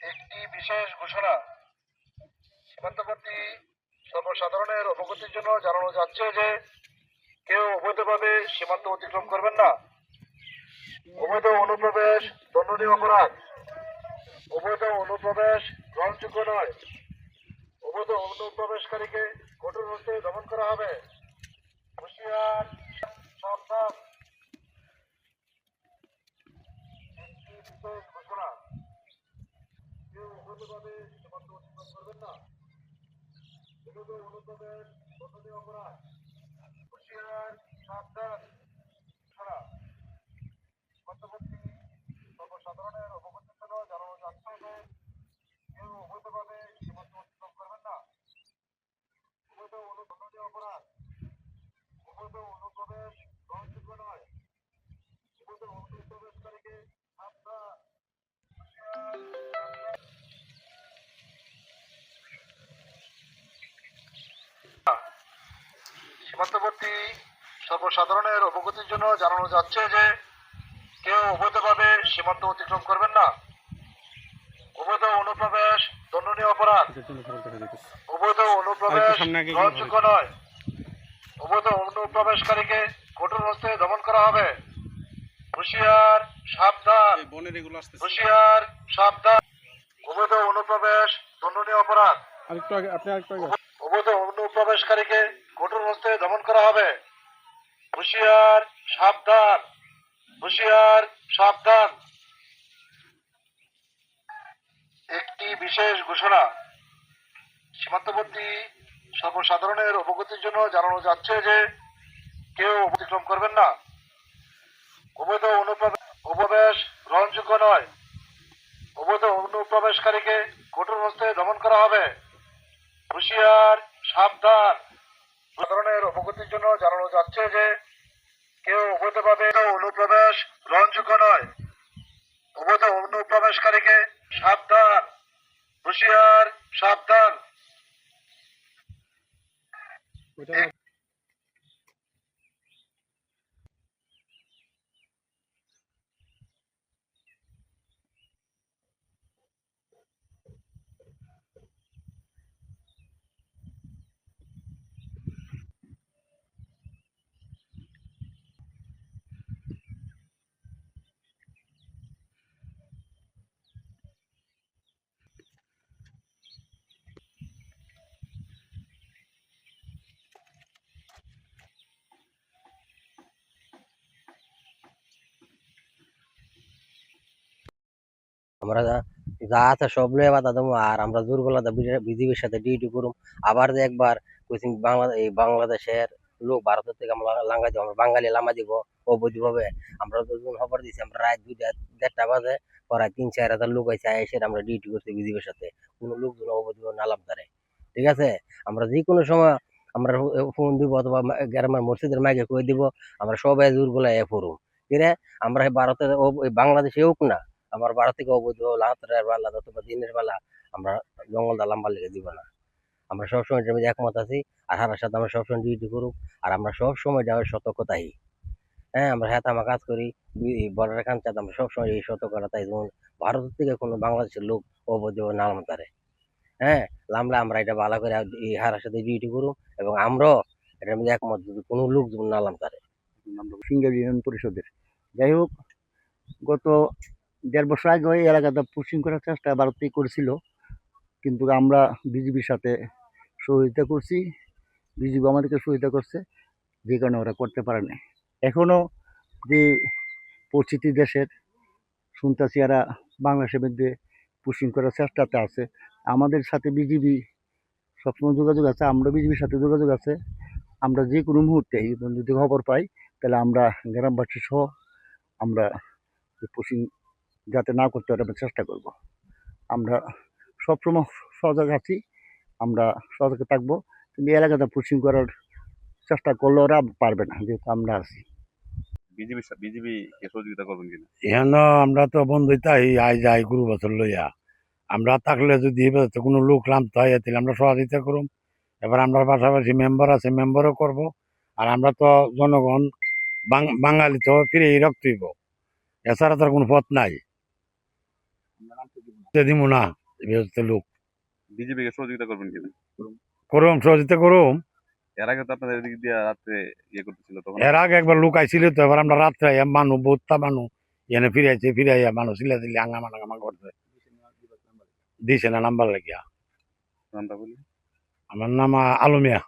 একটি বিশেষ ঘোষণা সীমান্তবর্তী সর্বসাধারণের অবগতির জন্য জানানো যাচ্ছে যে কেউ অবৈধভাবে সীমান্ত অতিক্রম করবেন না। অবৈধ অনুপ্রবেশ দণ্ডনীয় অপরাধ। অবৈধ অনুপ্রবেশ গ্রহণযোগ্য নয়। অবৈধ অনুপ্রবেশকারীকে কঠোর হস্তে দমন করা হবে। হুঁশিয়ার, সাবধান। একটি বিশেষ ঘোষণা কেউ অবৈধভাবে সীমান্ত অতিক্রম করবেন না। অবৈধ অনুপ্রবেশ দণ্ডনীয় অপরাধ। হুঁশিয়ার, সাবধান। ছাড়া সীমান্তবর্তী সর্বসাধারণের অবগতির জন্য জানানো যাচ্ছে যে কেউ অবৈধভাবে সীমান্ত অতিক্রম করবেন না। অবৈধ দণ্ডনীয় অপরাধ। অবৈধ অনুপ্রবেশ গ্রহণযোগ্য নয়। অবৈধ অনুপ্রবেশকারীকে সাবধান। সীমান্তবর্তী সর্বসাধারণের অবগতির জন্য জানানো যাচ্ছে যে কেউ অবৈধভাবে সীমান্ত অতিক্রম করবেন না। অবৈধ অনুপ্রবেশ দণ্ডনীয় অপরাধ। অবৈধ অনুপ্রবেশ গ্রহণযোগ্য নয়। অবৈধ অনুপ্রবেশকারীকে কঠোর হস্তে দমন করা হবে। হুঁশিয়ার, সাবধান। হুঁশিয়ার, সাবধান। অবৈধ অনুপ্রবেশ দণ্ডনীয় অপরাধ। অবৈধ অনুপ্রবেশকারীকে কঠোর হস্তে দমন করা হবে। হুঁশিয়ার, সাবধান। হুঁশিয়ার, সাবধান। একটি বিশেষ ঘোষণা সীমান্তবর্তী সর্বসাধারণের অবগতির জন্য জানানো যাচ্ছে যে কেউ অতিক্রম করবেন না। অবৈধ অনুপ্রবেশ গ্রহণযোগ্য নয়। অবৈধ অনুপ্রবেশকারীকে কঠোর হস্তে দমন করা হবে। হুঁশিয়ার, সাবধান। সাধারণের অবগতির জন্য জানানো যাচ্ছে যে কেউ অবৈধভাবে অনুপ্রবেশ গ্রহণযোগ্য নয়। অবৈধ অনুপ্রবেশকারীকে সাবধান। হুঁশিয়ার, সাবধান। আমরা যা আছে সব লয়ে বাধা দেবো, আর আমরা দুর্বলতা বিজিবির সাথে ডিউটি করুম। আবার যে একবার কোচিং বাংলাদেশের লোক ভারতের থেকে আমরা লাঙ্গা দিব, আমরা বাঙালি লামা দিব অবৈধভাবে। আমরা যখন খবর দিচ্ছি আমরা রাত 2টা 1টা বাজে প্রায় 3-4 হাজার লোক আছে এসে আমরা ডিউটি করছি বিজিবির সাথে। কোনো লোকজন অবৈধ নালাম তারে, ঠিক আছে। আমরা যে কোনো সময় আমরা ফোন দিব অথবা গ্রামের মসজিদের মাইকে কয়ে দিব, আমরা সবাই দুর্বল এ পড়ুম। কিরে আমরা ভারতের বাংলাদেশে হোক না, আমার ভারত থেকে অবৈধ রাতের বেলা অথবা দিনের বেলা আমরা জঙ্গলটা লাম্বার লেগে দিব না। আমরা সবসময় এটার মধ্যে একমত আছি। আর হারার সাথে আমরা সবসময় ডিউটি করুক, আর আমরা সবসময় যাওয়ার সতর্কতাই। হ্যাঁ, আমরা হ্যাঁ আমরা কাজ করি বর্ডারের কাছে, আমরা সবসময় এই সতর্কতাই। যেমন ভারতের থেকে কোনো বাংলাদেশের লোক অবৈধ নাম তারে, হ্যাঁ লামলা আমরা এটা ভালো করে এই হারার সাথে ডিউটি করুক, এবং আমরাও এটার মধ্যে একমত যদি কোনো লোক যেমন নালাম তারে। সিঙ্গেল ইউনিয়ন পরিষদের যাই হোক, গত 1.5 বছর আগে এই এলাকাটা পুশিং করার চেষ্টা ভারতেই করেছিল, কিন্তু আমরা বিজিবির সাথে সহযোগিতা করছি, বিজিবি আমাদেরকে সহযোগিতা করছে, যে কারণে ওরা করতে পারে না। এখনও যে পরিস্থিতি দেশের শুনতেছি, এরা বাংলাদেশের মধ্যে পুশিং করার চেষ্টাতে আছে। আমাদের সাথে বিজিবি সবসময় যোগাযোগ আছে, আমরা বিজিবির সাথে যোগাযোগ আছে। আমরা যে কোনো মুহূর্তে যদি খবর পাই তাহলে আমরা গ্রামবাসী সহ আমরা পুশিং যাতে না করতে পারে আমরা চেষ্টা করব। আমরা সবসময় সজাগ আছি, আমরা সজাগ থাকবো, কিন্তু এলাকাতে পুশিং করার চেষ্টা করলে ওরা পারবে না, যেহেতু আমরা আছি। বিজিবি কে সহযোগিতা করবেন কিনা? এখন আমরা তো বন্ধুই তাই আই যাই গুরু বছর লইয়া, আমরা থাকলে যদি কোনো লোক নামতে হয় তাহলে আমরা সহযোগিতা করুম। এবার আমরা পাশাপাশি মেম্বার আছে, মেম্বারও করব। আর আমরা তো জনগণ বাঙালি তো ফিরে রক্তইব, এছাড়া তার কোনো পথ নাই। দিব না এই ব্যস্ত লোক বিজেপিকে সহযোগিতা করবেন কিনা? করুম, সহযোগিতা করুম। এর আগে তো আপনাদের এদিক দিয়ে রাত্রে করতেছিল, তখন এর আগে একবার লোক আইছিল, তো এবার আমরা রাত্রে আইয়া মানুষ বহুতটা মানুষ এনে ফিরাইয়া মানুষ চিল্লা আঙ্গামা করছে, দিছে না নাম্বার লাগিয়া। নামটা বলি। আমার নাম আলমিয়া।